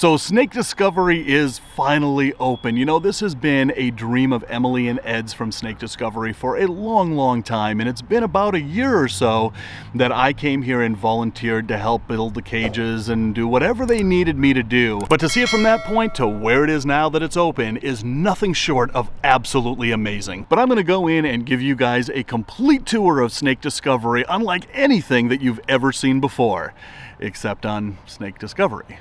So Snake Discovery is finally open. You know, this has been a dream of Emily and Ed's from Snake Discovery for a long time, and it's been about a year or so that I came here and volunteered to help build the cages and do whatever they needed me to do. But to see it from that point to where it is now that it's open is nothing short of absolutely amazing. But I'm gonna go in and give you guys a complete tour of Snake Discovery, unlike anything that you've ever seen before, except on Snake Discovery.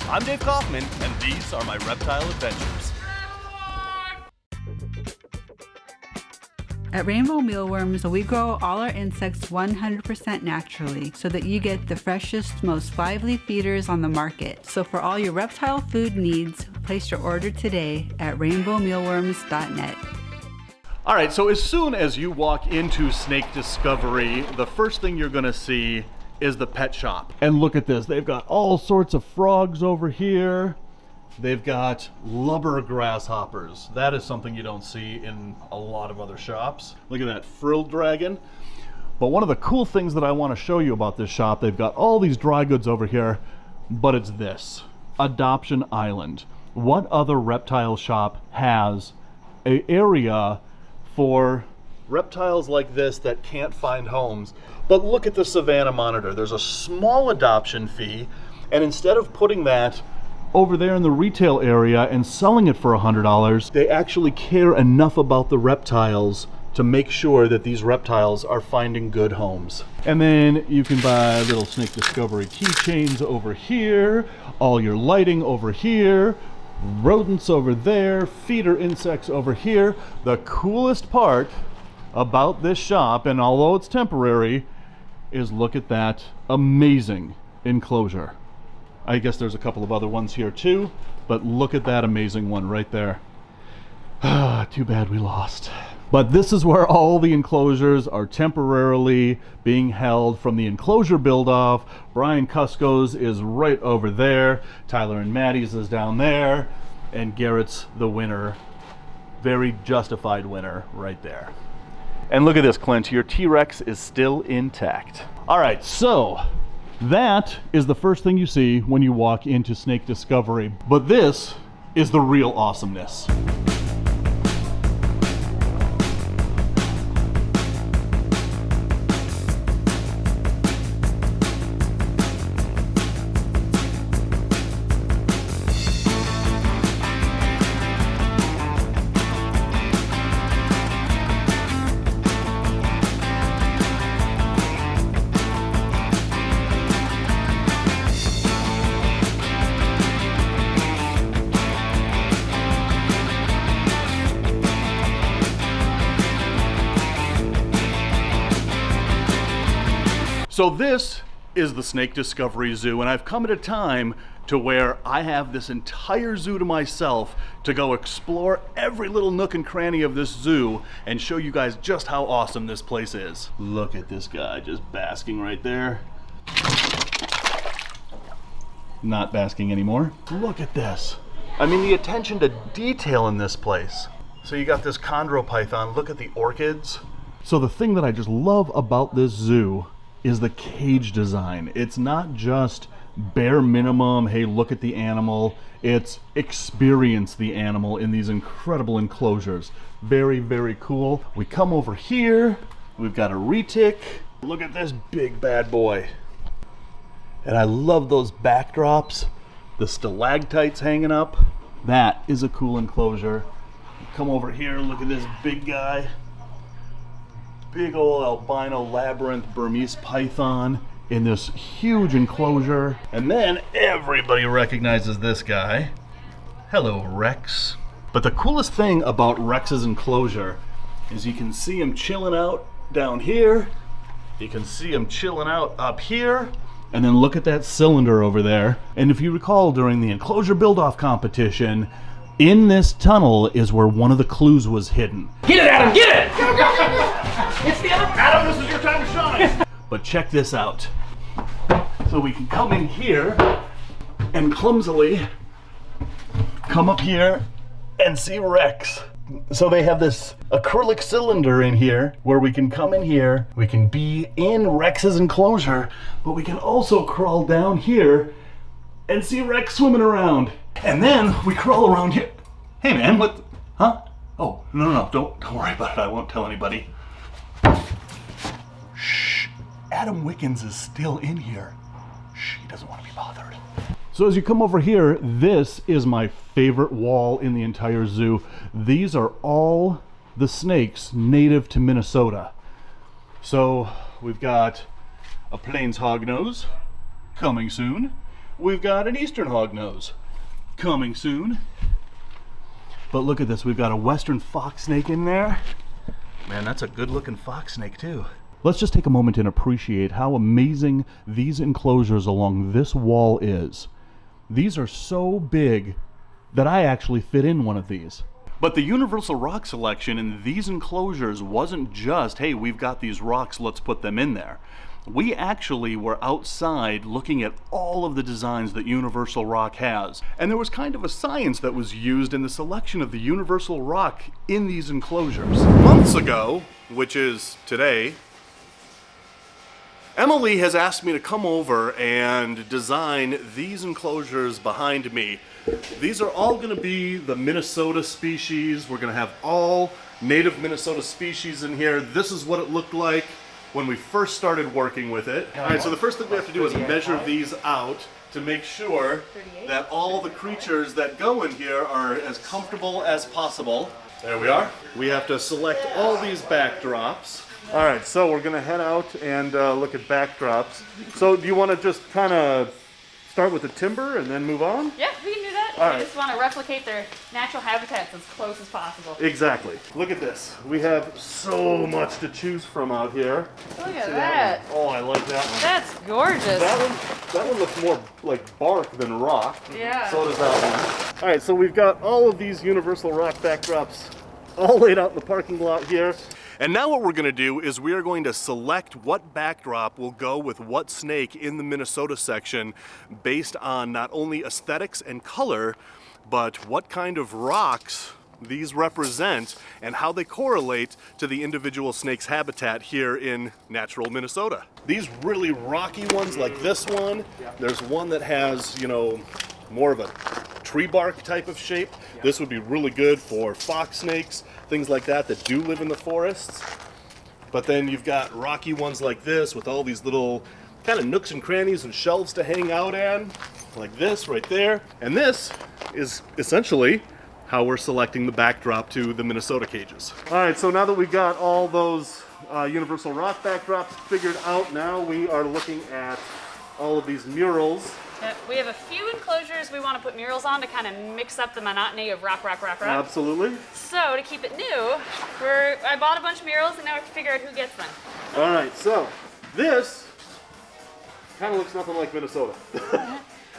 I'm Dāv Kaufman, and these are my reptile adventures. At Rainbow Mealworms, we grow all our insects 100% naturally so that you get the freshest, most lively feeders on the market. So for all your reptile food needs, place your order today at rainbowmealworms.net. All right, so as soon as you walk into Snake Discovery, the first thing you're gonna see is the pet shop. And look at this, they've got all sorts of frogs over here. They've got lubber grasshoppers. That is something you don't see in a lot of other shops. Look at that frilled dragon. But one of the cool things that I want to show you about this shop, they've got all these dry goods over here, but it's this, Adoption Island. What other reptile shop has an area for reptiles like this that can't find homes? But look at the Savannah monitor. There's a small adoption fee, and instead of putting that over there in the retail area and selling it for $100, they actually care enough about the reptiles to make sure that these reptiles are finding good homes. And then you can buy little Snake Discovery keychains over here, all your lighting over here, rodents over there, feeder insects over here. The coolest part about this shop, and although it's temporary, is look at that amazing enclosure. I guess there's a couple of other ones here too, but look at that amazing one right there. Too bad we lost. But this is where all the enclosures are temporarily being held from the enclosure build-off. Brian Cusco's is right over there. Tyler and Maddie's is down there. And Garrett's the winner. Very justified winner right there. And look at this, Clint, your T-Rex is still intact. All right, so that is the first thing you see when you walk into Snake Discovery. But this is the real awesomeness. So this is the Snake Discovery Zoo, and I've come at a time to where I have this entire zoo to myself to go explore every little nook and cranny of this zoo and show you guys just how awesome this place is. Look at this guy just basking right there. Not basking anymore. Look at this. I mean, the attention to detail in this place. So you got this chondropython, look at the orchids. So the thing that I just love about this zoo is the cage design. It's not just bare minimum, hey, look at the animal. It's experience the animal in these incredible enclosures. Very, very cool. We come over here, we've got a retic. Look at this big bad boy. And I love those backdrops, the stalactites hanging up. That is a cool enclosure. Come over here, look at this big guy. Big old albino labyrinth Burmese python in this huge enclosure. And then everybody recognizes this guy. Hello, Rex. But the coolest thing about Rex's enclosure is you can see him chilling out down here. You can see him chilling out up here. And then look at that cylinder over there. And if you recall, during the enclosure build-off competition, in this tunnel is where one of the clues was hidden. Get it, Adam, get it! It's the other Adam, this is your time to shine. But check this out. So we can come in here and clumsily come up here and see Rex. So they have this acrylic cylinder in here where we can come in here, we can be in Rex's enclosure, but we can also crawl down here and see Rex swimming around. And then we crawl around here. Hey man, what, huh? Oh, no, don't worry about it, I won't tell anybody. Shh, Adam Wickens is still in here. Shh, he doesn't want to be bothered. So as you come over here, this is my favorite wall in the entire zoo. These are all the snakes native to Minnesota. So we've got a plains hognose, coming soon. We've got an eastern hognose, coming soon. But look at this, we've got a western fox snake in there. Man, that's a good looking fox snake too. Let's just take a moment and appreciate how amazing these enclosures along this wall is. These are so big that I actually fit in one of these. But the universal rock selection in these enclosures wasn't just, hey, we've got these rocks, let's put them in there. We actually were outside looking at all of the designs that Universal Rock has. And there was kind of a science that was used in the selection of the Universal Rock in these enclosures. Months ago, which is today, Emily has asked me to come over and design these enclosures behind me. These are all going to be the Minnesota species. We're going to have all native Minnesota species in here. This is what it looked like when we first started working with it. All right, so the first thing we have to do is measure these out to make sure that all the creatures that go in here are as comfortable as possible. There we are. We have to select all these backdrops. All right, so we're gonna head out and look at backdrops. So do you want to just kind of start with the timber and then move on? Yeah, we can do that. All I right. just want to replicate their natural habitats as close as possible. Exactly. Look at this. We have so much to choose from out here. Look at See that. one? Oh, I like that one. That's gorgeous. That one looks more like bark than rock. Yeah. So does that one. All right, so we've got all of these universal rock backdrops all laid out in the parking lot here. And now what we're going to do is we are going to select what backdrop will go with what snake in the Minnesota section based on not only aesthetics and color, but what kind of rocks these represent and how they correlate to the individual snake's habitat here in natural Minnesota. These really rocky ones like this one, there's one that has, you know, more of a tree bark type of shape. This would be really good for fox snakes, things like that do live in the forests. But then you've got rocky ones like this with all these little kind of nooks and crannies and shelves to hang out in, like this right there. And this is essentially how we're selecting the backdrop to the Minnesota cages. All right, so now that we've got all those universal rock backdrops figured out, now we are looking at all of these murals. Yep, we have a few enclosures we want to put murals on to kind of mix up the monotony of rock. Absolutely. So to keep it new, I bought a bunch of murals and now we have to figure out who gets them. All right, so this kind of looks nothing like Minnesota.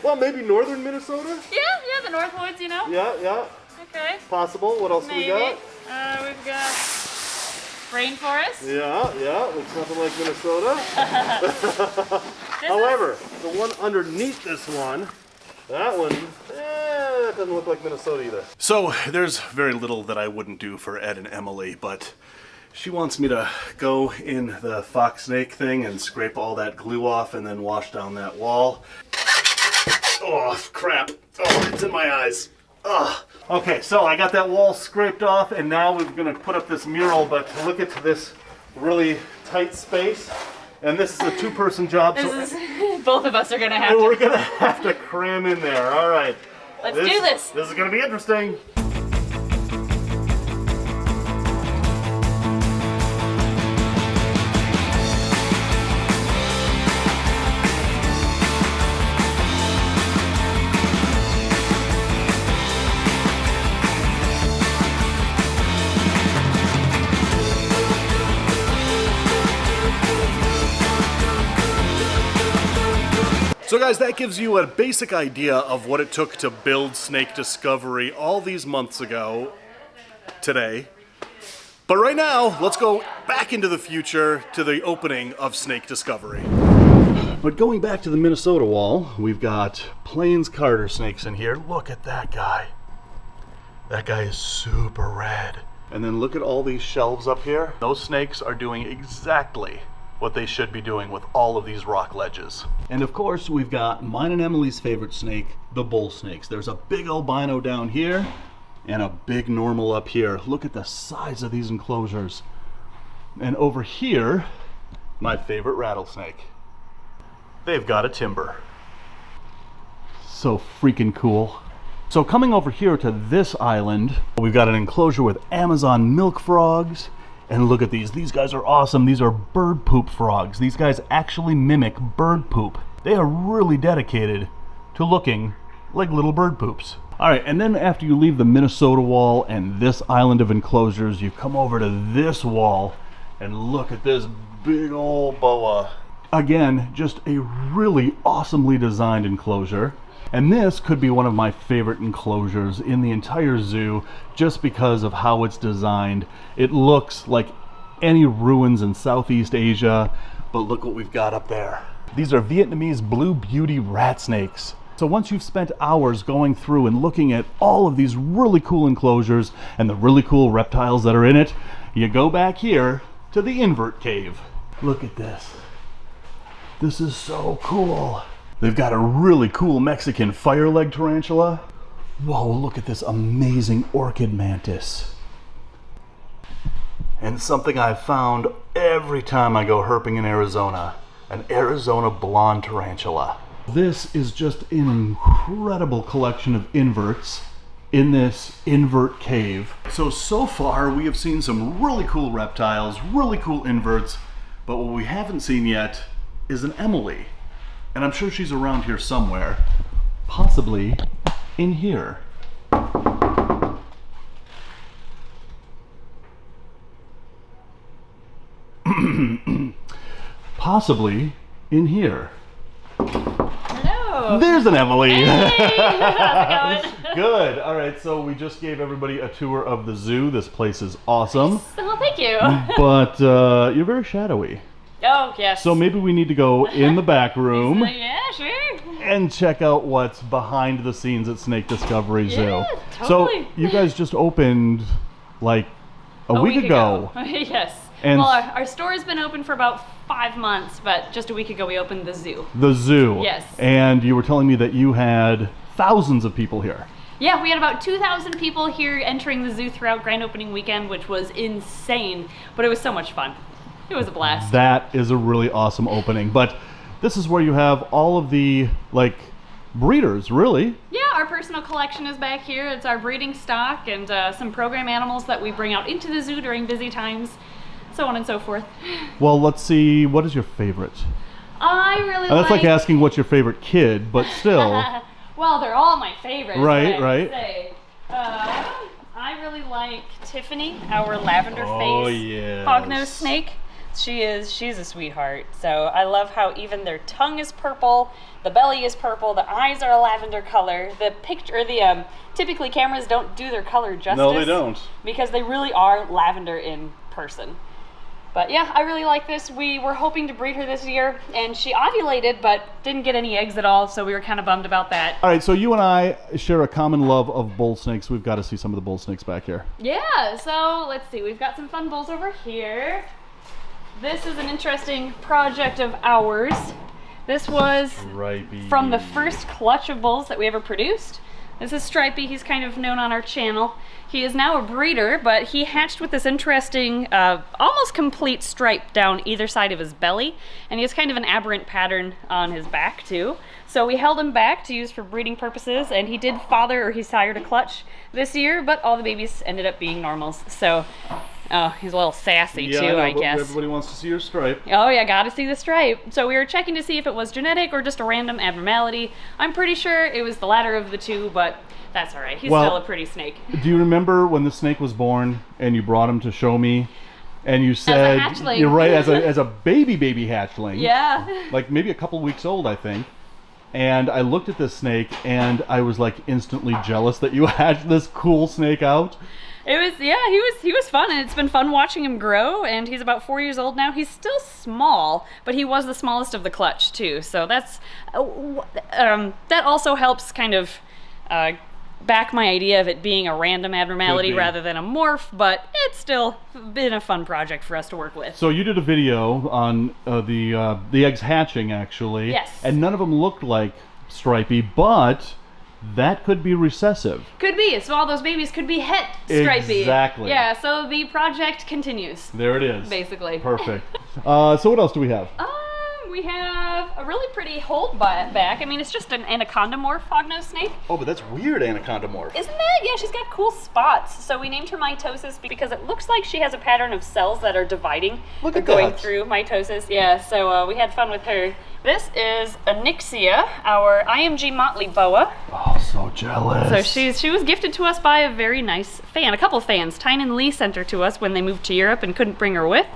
Well, maybe northern Minnesota? Yeah, the Northwoods, you know? Yeah, Okay. possible. What else do we Maybe. got? We've got rainforest. Yeah, looks nothing like Minnesota. However, the one underneath this one, that one, it doesn't look like Minnesota either. So there's very little that I wouldn't do for Ed and Emily, but she wants me to go in the fox snake thing and scrape all that glue off and then wash down that wall. Oh, crap. Oh, it's in my eyes. Ugh. Okay, so I got that wall scraped off and now we're gonna put up this mural, but look at this really tight space. And this is a two-person job. Both of us are gonna have we're gonna have to cram in there. All right. Let's do this. This is gonna be interesting. So guys, that gives you a basic idea of what it took to build Snake Discovery all these months ago today. But right now, let's go back into the future to the opening of Snake Discovery. But going back to the Minnesota wall, we've got Plains Carter snakes in here. Look at that guy. That guy is super red. And then look at all these shelves up here. Those snakes are doing exactly what they should be doing with all of these rock ledges. And of course, we've got mine and Emily's favorite snake, the bull snakes. There's a big albino down here and a big normal up here. Look at the size of these enclosures. And over here, my favorite rattlesnake. They've got a timber. So freaking cool. So coming over here to this island, we've got an enclosure with Amazon milk frogs. And look at these. These guys are awesome. These are bird poop frogs. These guys actually mimic bird poop. They are really dedicated to looking like little bird poops. All right, and then after you leave the Minnesota wall and this island of enclosures, you come over to this wall and look at this big old boa. Again, just a really awesomely designed enclosure. And this could be one of my favorite enclosures in the entire zoo just because of how it's designed. It looks like any ruins in Southeast Asia, but look what we've got up there. These are Vietnamese blue beauty rat snakes. So once you've spent hours going through and looking at all of these really cool enclosures and the really cool reptiles that are in it, you go back here to the invert cave. Look at this. This is so cool. They've got a really cool Mexican fire leg tarantula. Whoa, look at this amazing orchid mantis. And something I've found every time I go herping in Arizona, an Arizona blonde tarantula. This is just an incredible collection of inverts in this invert cave. So far we have seen some really cool reptiles, really cool inverts, but what we haven't seen yet is an Emily. And I'm sure she's around here somewhere, possibly in here. Possibly in here. Hello. There's an Emily. Hey, how's it going? Good. All right, so we just gave everybody a tour of the zoo. This place is awesome. Well, thank you. But you're very shadowy. Oh, yes. So maybe we need to go in the back room Yeah, sure. and check out what's behind the scenes at Snake Discovery Zoo. Yeah, totally. So you guys just opened like a week ago. Yes. And well, our store has been open for about 5 months, but just a week ago we opened the zoo. The zoo. Yes. And you were telling me that you had thousands of people here. Yeah, we had about 2,000 people here entering the zoo throughout grand opening weekend, which was insane, but it was so much fun. It was a blast. That is a really awesome opening. But this is where you have all of the, like, breeders, really. Yeah, our personal collection is back here. It's our breeding stock and some program animals that we bring out into the zoo during busy times, so on and so forth. Well, let's see. What is your favorite? I really That's like asking what's your favorite kid, but still. Well, they're all my favorites. Right, I right. Say. I really like Tiffany, our lavender face yes. hognose snake. She's a sweetheart. So I love how even their tongue is purple, the belly is purple, the eyes are a lavender color. The picture, typically cameras don't do their color justice. No, they don't. Because they really are lavender in person. But yeah, I really like this. We were hoping to breed her this year, and she ovulated, but didn't get any eggs at all, so we were kind of bummed about that. All right, so you and I share a common love of bull snakes. We've got to see some of the bull snakes back here. Yeah, so let's see. We've got some fun bulls over here. This is an interesting project of ours. This was from the first clutch of bulls that we ever produced. This is Stripey. He's kind of known on our channel. He is now a breeder, but he hatched with this interesting, almost complete stripe down either side of his belly, and he has kind of an aberrant pattern on his back too. So we held him back to use for breeding purposes, and he did father, or he sired a clutch this year, but all the babies ended up being normals. So, oh, he's a little sassy too, I guess. Everybody wants to see your stripe. Oh yeah, gotta see the stripe. So we were checking to see if it was genetic or just a random abnormality. I'm pretty sure it was the latter of the two, but that's all right. He's still a pretty snake. Do you remember when the snake was born and you brought him to show me? And you said, as a hatchling. You're right, as a baby hatchling. Yeah. Like maybe a couple weeks old, I think. And I looked at this snake and I was like instantly jealous that you hatched this cool snake out. It was, yeah, he was fun, and it's been fun watching him grow, and he's about 4 years old now. He's still small, but he was the smallest of the clutch too. So that's, that also helps kind of back my idea of it being a random abnormality rather than a morph, but it's still been a fun project for us to work with. So you did a video on the eggs hatching, actually. Yes. And none of them looked like stripy, but that could be recessive. Could be. So all those babies could be het stripy. Exactly. Yeah, so the project continues. There it is. Basically. Perfect. So what else do we have? We have a really pretty hold back. I mean, it's just an anaconda morph hognose snake. Oh, but that's weird, anaconda morph. Isn't that? Yeah, she's got cool spots. So we named her mitosis because it looks like she has a pattern of cells that are dividing. Look at going that. through mitosis. Yeah, so we had fun with her. This is Onyxia, our IMG motley boa. Oh, so jealous. So she was gifted to us by a very nice fan, a couple fans. Tynan Lee sent her to us when they moved to Europe and couldn't bring her with.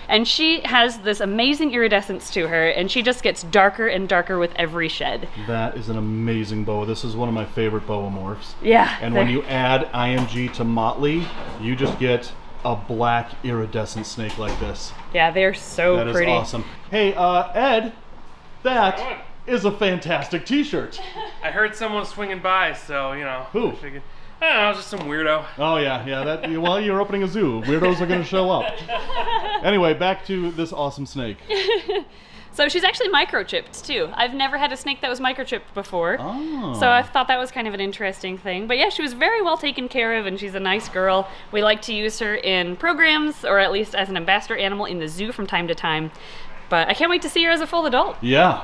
And she has this amazing iridescence to her, and she just gets darker and darker with every shed. That is an amazing boa. This is one of my favorite boa morphs. Yeah. And when you add IMG to motley, you just get a black iridescent snake like this. Yeah, they're so pretty. That is awesome. Hey, Ed, that is a fantastic t-shirt. I heard someone swinging by, so, you know. Who? I figured, I don't know, just some weirdo. Oh yeah. Well, you're opening a zoo. Weirdos are going to show up. Anyway, back to this awesome snake. So she's actually microchipped too. I've never had a snake that was microchipped before. Oh. So I thought that was kind of an interesting thing. But yeah, she was very well taken care of, and she's a nice girl. We like to use her in programs, or at least as an ambassador animal in the zoo from time to time. But I can't wait to see her as a full adult. Yeah,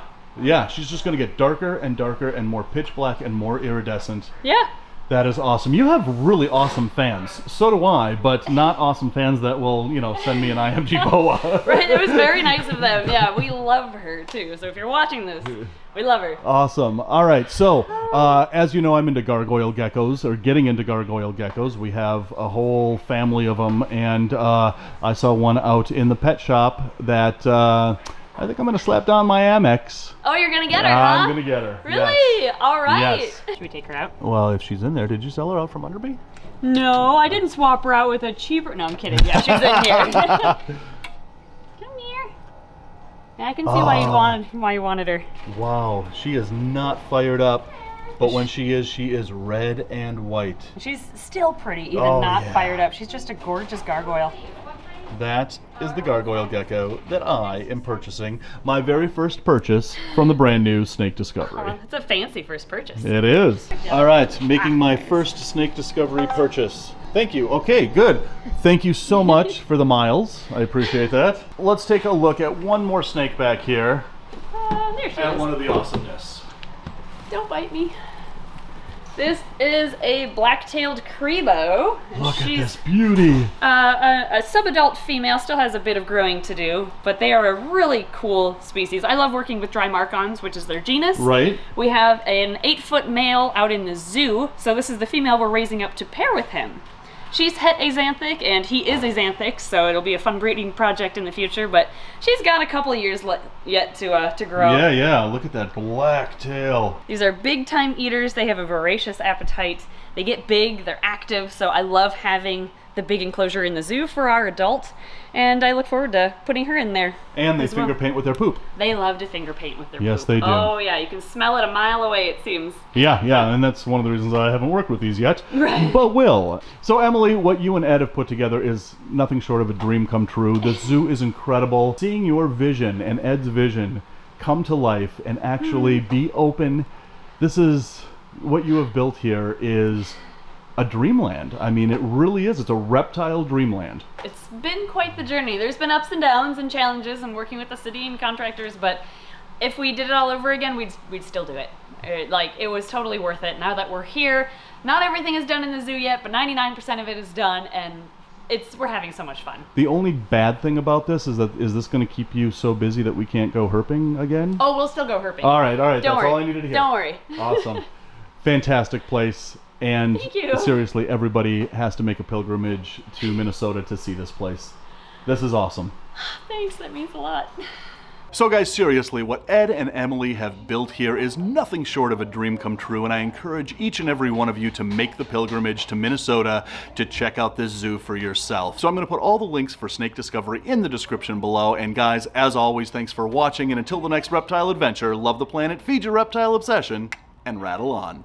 she's just going to get darker and darker and more pitch black and more iridescent. Yeah. That is awesome. You have really awesome fans. So do I, but not awesome fans that will, send me an IMG boa. Right, it was very nice of them. Yeah, we love her too. So if you're watching this, we love her. Awesome. All right, so as you know, I'm into gargoyle geckos, or getting into gargoyle geckos. We have a whole family of them, and I saw one out in the pet shop that I think I'm going to slap down my Amex. Oh, you're going to get her, huh? I'm going to get her. Really? Yes. All right. Yes. Should we take her out? Well, if she's in there, did you sell her out from under me? No, I didn't swap her out with a cheaper... No, I'm kidding. Yeah, she's in here. Come here. Yeah, I can see why you wanted her. Wow, she is not fired up, but when she is red and white. She's still pretty, even not fired up. She's just a gorgeous gargoyle. That is the gargoyle gecko that I am purchasing. My very first purchase from the brand new Snake Discovery. It's a fancy first purchase. It is. All right, making my first Snake Discovery purchase. Thank you. Okay, good. Thank you so much for the miles. I appreciate that. Let's take a look at one more snake back here. There she At is. one of the awesomeness. Don't bite me. This is a black-tailed Crebo. Look at this beauty. A subadult female, still has a bit of growing to do, but they are a really cool species. I love working with dry markons, which is their genus. Right. We have an 8-foot male out in the zoo, so this is the female we're raising up to pair with him. She's het axanthic, and he is axanthic, so it'll be a fun breeding project in the future, but she's got a couple of years yet to grow. Yeah, look at that black tail. These are big time eaters. They have a voracious appetite. They get big, they're active, so I love having the big enclosure in the zoo for our adult, and I look forward to putting her in there. And they finger paint with their poop. They love to finger paint with their poop. Yes, they do. Oh yeah, you can smell it a mile away, it seems. Yeah, and that's one of the reasons I haven't worked with these yet, Right. but will. So Emily, what you and Ed have put together is nothing short of a dream come true. The zoo is incredible. Seeing your vision and Ed's vision come to life and actually be open, this is what you have built here is a dreamland. I mean, it really is. It's a reptile dreamland. It's been quite the journey. There's been ups and downs and challenges and working with the city and contractors, but if we did it all over again, we'd still do it. It was totally worth it. Now that we're here, not everything is done in the zoo yet, but 99% of it is done, and we're having so much fun. The only bad thing about this is this going to keep you so busy that we can't go herping again? Oh, we'll still go herping. All right. Don't That's worry. all I needed to hear. Don't worry. Awesome. Fantastic place. And Thank you. seriously, everybody has to make a pilgrimage to Minnesota to see this place. This is awesome. Thanks, that means a lot. So guys, seriously, what Ed and Emily have built here is nothing short of a dream come true, and I encourage each and every one of you to make the pilgrimage to Minnesota to check out this zoo for yourself. So I'm going to put all the links for Snake Discovery in the description below, and guys, as always, thanks for watching, and until the next reptile adventure, love the planet, feed your reptile obsession, and rattle on.